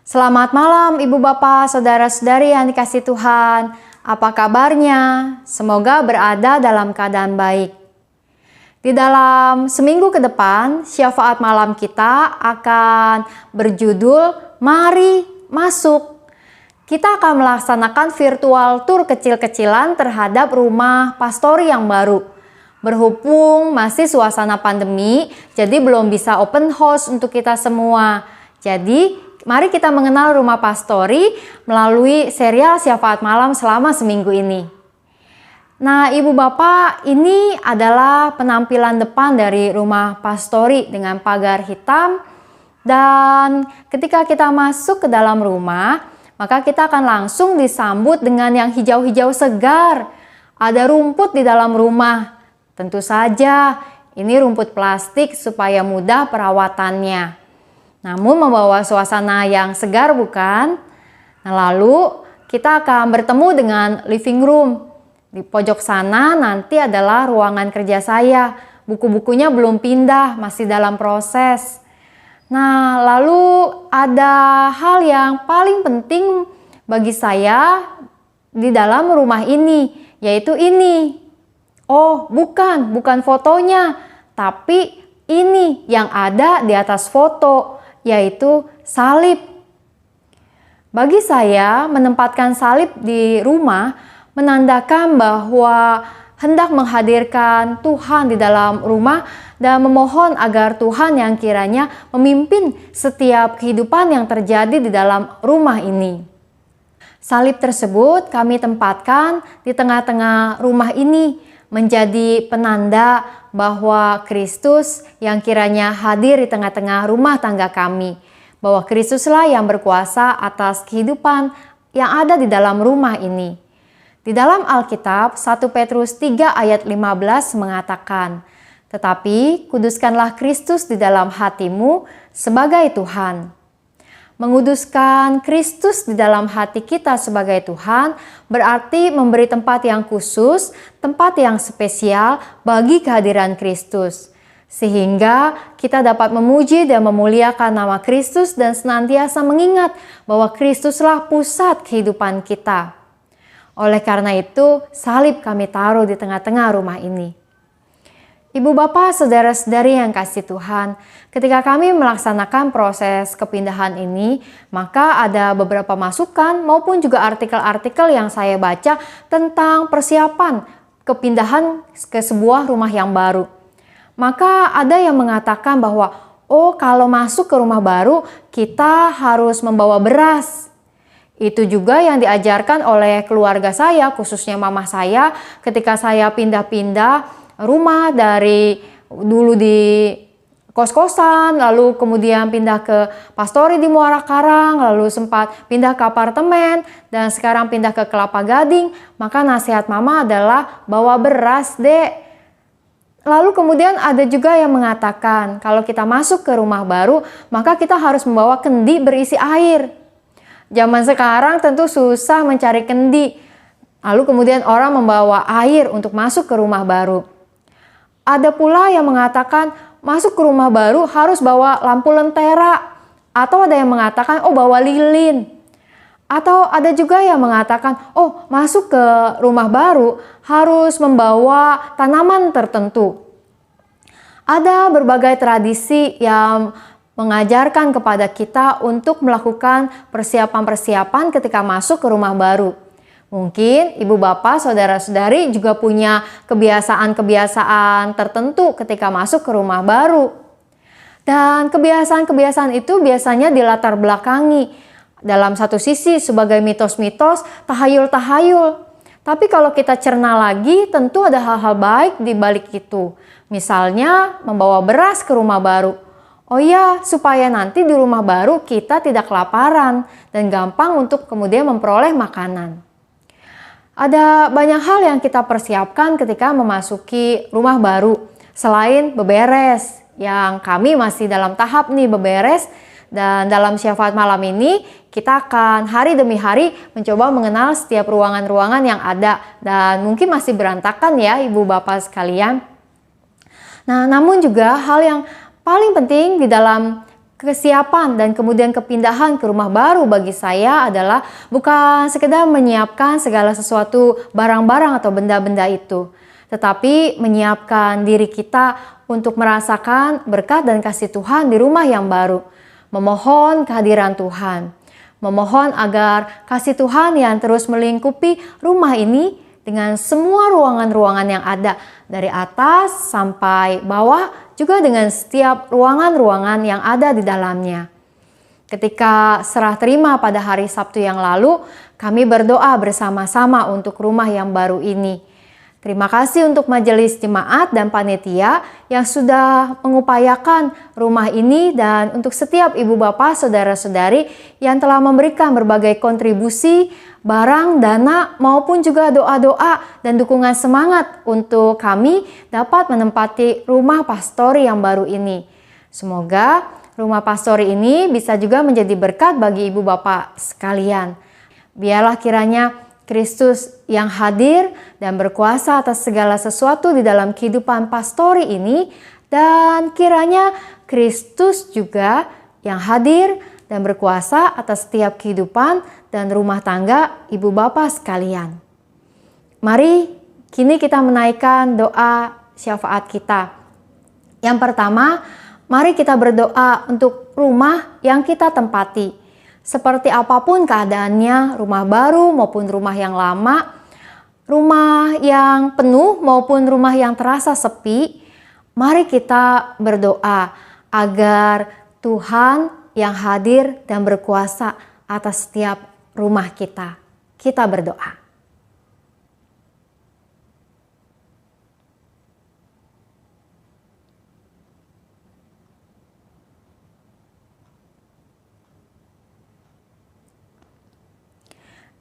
Selamat malam Ibu Bapak, Saudara-saudari yang dikasihi Tuhan. Apa kabarnya? Semoga berada dalam keadaan baik. Di dalam seminggu ke depan, syafaat malam kita akan berjudul Mari Masuk. Kita akan melaksanakan virtual tour kecil-kecilan terhadap rumah pastori yang baru. Berhubung masih suasana pandemi, jadi belum bisa open house untuk kita semua. Jadi, mari kita mengenal rumah pastori melalui serial syafaat malam selama seminggu ini. Nah, Ibu Bapak, ini adalah penampilan depan dari rumah pastori dengan pagar hitam. Dan ketika kita masuk ke dalam rumah, maka kita akan langsung disambut dengan yang hijau-hijau segar. Ada rumput di dalam rumah. Tentu saja, ini rumput plastik supaya mudah perawatannya. Namun membawa suasana yang segar bukan? Nah, lalu kita akan bertemu dengan living room. Di pojok sana nanti adalah ruangan kerja saya. Buku-bukunya belum pindah, masih dalam proses. Nah, lalu ada hal yang paling penting bagi saya di dalam rumah ini, yaitu ini. Oh, bukan fotonya, tapi ini yang ada di atas foto, yaitu salib. Bagi saya, menempatkan salib di rumah menandakan bahwa hendak menghadirkan Tuhan di dalam rumah dan memohon agar Tuhan yang kiranya memimpin setiap kehidupan yang terjadi di dalam rumah ini. Salib tersebut kami tempatkan di tengah-tengah rumah ini menjadi penanda bahwa Kristus yang kiranya hadir di tengah-tengah rumah tangga kami. Bahwa Kristuslah yang berkuasa atas kehidupan yang ada di dalam rumah ini. Di dalam Alkitab, 1 Petrus 3 ayat 15 mengatakan, "Tetapi kuduskanlah Kristus di dalam hatimu sebagai Tuhan." Menguduskan Kristus di dalam hati kita sebagai Tuhan berarti memberi tempat yang khusus, tempat yang spesial bagi kehadiran Kristus. Sehingga kita dapat memuji dan memuliakan nama Kristus dan senantiasa mengingat bahwa Kristuslah pusat kehidupan kita. Oleh karena itu, salib kami taruh di tengah-tengah rumah ini. Ibu Bapak, Saudara-saudari yang kasih Tuhan, ketika kami melaksanakan proses kepindahan ini, maka ada beberapa masukan maupun juga artikel-artikel yang saya baca tentang persiapan kepindahan ke sebuah rumah yang baru. Maka ada yang mengatakan bahwa, kalau masuk ke rumah baru, kita harus membawa beras. Itu juga yang diajarkan oleh keluarga saya, khususnya mama saya, ketika saya pindah-pindah rumah dari dulu di kos-kosan, lalu kemudian pindah ke pastori di Muara Karang, lalu sempat pindah ke apartemen, dan sekarang pindah ke Kelapa Gading. Maka nasihat mama adalah bawa beras, Dek. Lalu kemudian ada juga yang mengatakan kalau kita masuk ke rumah baru, maka kita harus membawa kendi berisi air. Zaman sekarang tentu susah mencari kendi. Lalu kemudian orang membawa air untuk masuk ke rumah baru. Ada pula yang mengatakan masuk ke rumah baru harus bawa lampu lentera. Atau ada yang mengatakan bawa lilin. Atau ada juga yang mengatakan masuk ke rumah baru harus membawa tanaman tertentu. Ada berbagai tradisi yang mengajarkan kepada kita untuk melakukan persiapan-persiapan ketika masuk ke rumah baru. Mungkin Ibu Bapak, Saudara-saudari juga punya kebiasaan-kebiasaan tertentu ketika masuk ke rumah baru. Dan kebiasaan-kebiasaan itu biasanya dilatar belakangi dalam satu sisi sebagai mitos-mitos, tahayul-tahayul. Tapi kalau kita cerna lagi, tentu ada hal-hal baik di balik itu. Misalnya membawa beras ke rumah baru. Supaya nanti di rumah baru kita tidak kelaparan dan gampang untuk kemudian memperoleh makanan. Ada banyak hal yang kita persiapkan ketika memasuki rumah baru. Selain beberes, yang kami masih dalam tahap beberes. Dan dalam syafaat malam ini, kita akan hari demi hari mencoba mengenal setiap ruangan-ruangan yang ada. Dan mungkin masih berantakan ya Ibu Bapak sekalian. Nah, namun juga hal yang paling penting di dalam Kesiapan dan kemudian kepindahan ke rumah baru bagi saya adalah bukan sekedar menyiapkan segala sesuatu barang-barang atau benda-benda itu, tetapi menyiapkan diri kita untuk merasakan berkat dan kasih Tuhan di rumah yang baru, memohon kehadiran Tuhan, memohon agar kasih Tuhan yang terus melingkupi rumah ini dengan semua ruangan-ruangan yang ada dari atas sampai bawah, juga dengan setiap ruangan-ruangan yang ada di dalamnya. Ketika serah terima pada hari Sabtu yang lalu, kami berdoa bersama-sama untuk rumah yang baru ini. Terima kasih untuk majelis jemaat dan panitia yang sudah mengupayakan rumah ini, dan untuk setiap ibu bapak, saudara-saudari yang telah memberikan berbagai kontribusi, barang, dana, maupun juga doa-doa dan dukungan semangat untuk kami dapat menempati rumah pastori yang baru ini. Semoga rumah pastori ini bisa juga menjadi berkat bagi ibu bapak sekalian. Biarlah kiranya Kristus yang hadir dan berkuasa atas segala sesuatu di dalam kehidupan pastori ini, dan kiranya Kristus juga yang hadir dan berkuasa atas setiap kehidupan dan rumah tangga ibu bapak sekalian. Mari kini kita menaikkan doa syafaat kita. Yang pertama, mari kita berdoa untuk rumah yang kita tempati. Seperti apapun keadaannya, rumah baru maupun rumah yang lama, rumah yang penuh maupun rumah yang terasa sepi, mari kita berdoa agar Tuhan yang hadir dan berkuasa atas setiap rumah kita. Kita berdoa.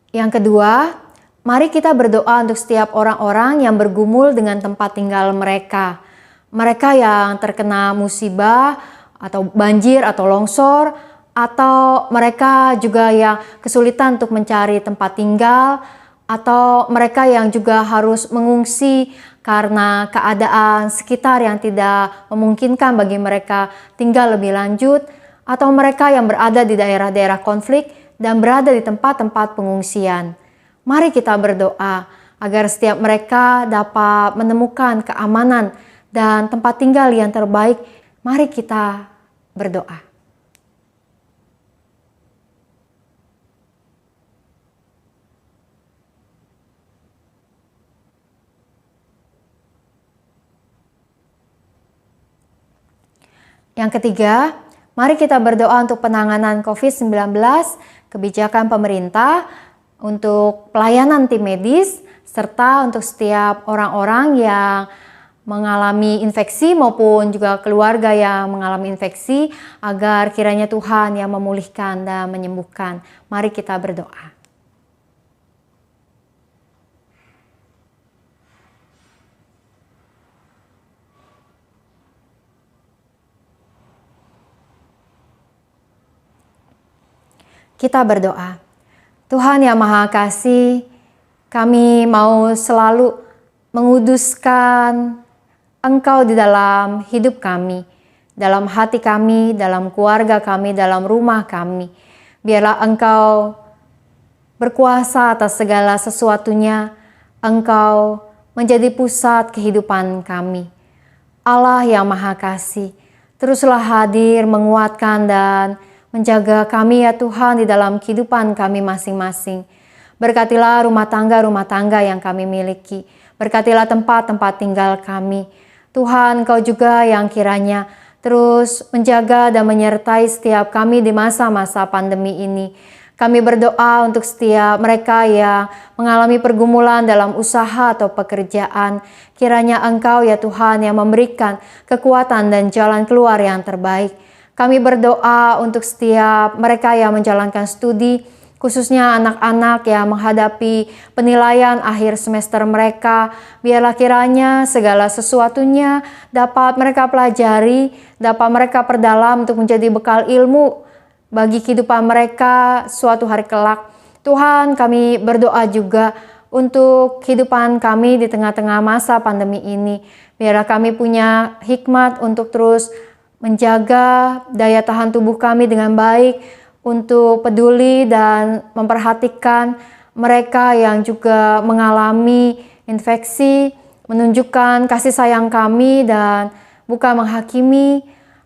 Yang kedua, mari kita berdoa untuk setiap orang-orang yang bergumul dengan tempat tinggal mereka. Mereka yang terkena musibah atau banjir atau longsor, atau mereka juga yang kesulitan untuk mencari tempat tinggal, atau mereka yang juga harus mengungsi karena keadaan sekitar yang tidak memungkinkan bagi mereka tinggal lebih lanjut, atau mereka yang berada di daerah-daerah konflik dan berada di tempat-tempat pengungsian. Mari kita berdoa agar setiap mereka dapat menemukan keamanan dan tempat tinggal yang terbaik. Mari kita berdoa. Yang ketiga, mari kita berdoa untuk penanganan COVID-19, kebijakan pemerintah, untuk pelayanan tim medis, serta untuk setiap orang-orang yang mengalami infeksi maupun juga keluarga yang mengalami infeksi, agar kiranya Tuhan yang memulihkan dan menyembuhkan. Mari kita berdoa. Kita berdoa. Tuhan yang Maha Kasih, kami mau selalu menguduskan Engkau di dalam hidup kami, dalam hati kami, dalam keluarga kami, dalam rumah kami. Biarlah Engkau berkuasa atas segala sesuatunya. Engkau menjadi pusat kehidupan kami. Allah yang Maha Kasih, teruslah hadir, menguatkan dan menjaga kami ya Tuhan di dalam kehidupan kami masing-masing. Berkatilah rumah tangga yang kami miliki. Berkatilah tempat-tempat tinggal kami. Tuhan, Engkau juga yang kiranya terus menjaga dan menyertai setiap kami di masa-masa pandemi ini. Kami berdoa untuk setiap mereka yang mengalami pergumulan dalam usaha atau pekerjaan. Kiranya Engkau ya Tuhan yang memberikan kekuatan dan jalan keluar yang terbaik. Kami berdoa untuk setiap mereka yang menjalankan studi, khususnya anak-anak yang menghadapi penilaian akhir semester mereka. Biarlah kiranya segala sesuatunya dapat mereka pelajari, dapat mereka perdalam untuk menjadi bekal ilmu bagi kehidupan mereka suatu hari kelak. Tuhan, kami berdoa juga untuk kehidupan kami di tengah-tengah masa pandemi ini. Biarlah kami punya hikmat untuk terus menjaga daya tahan tubuh kami dengan baik untuk peduli dan memperhatikan mereka yang juga mengalami infeksi, menunjukkan kasih sayang kami dan bukan menghakimi.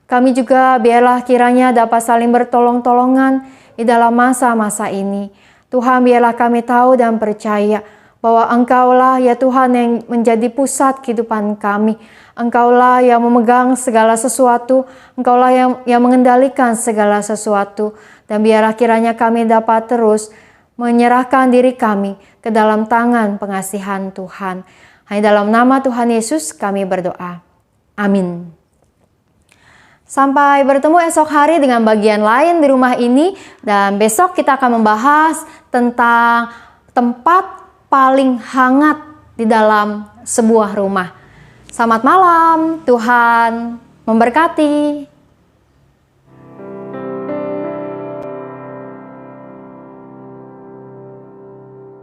Kami juga biarlah kiranya dapat saling bertolong-tolongan di dalam masa-masa ini. Tuhan, biarlah kami tahu dan percaya bahwa Engkaulah ya Tuhan yang menjadi pusat kehidupan kami. Engkaulah yang memegang segala sesuatu, Engkaulah yang mengendalikan segala sesuatu. Dan biarlah kiranya kami dapat terus menyerahkan diri kami ke dalam tangan pengasihan Tuhan. Hanya dalam nama Tuhan Yesus kami berdoa. Amin. Sampai bertemu esok hari dengan bagian lain di rumah ini. Dan besok kita akan membahas tentang tempat paling hangat di dalam sebuah rumah. Selamat malam, Tuhan memberkati.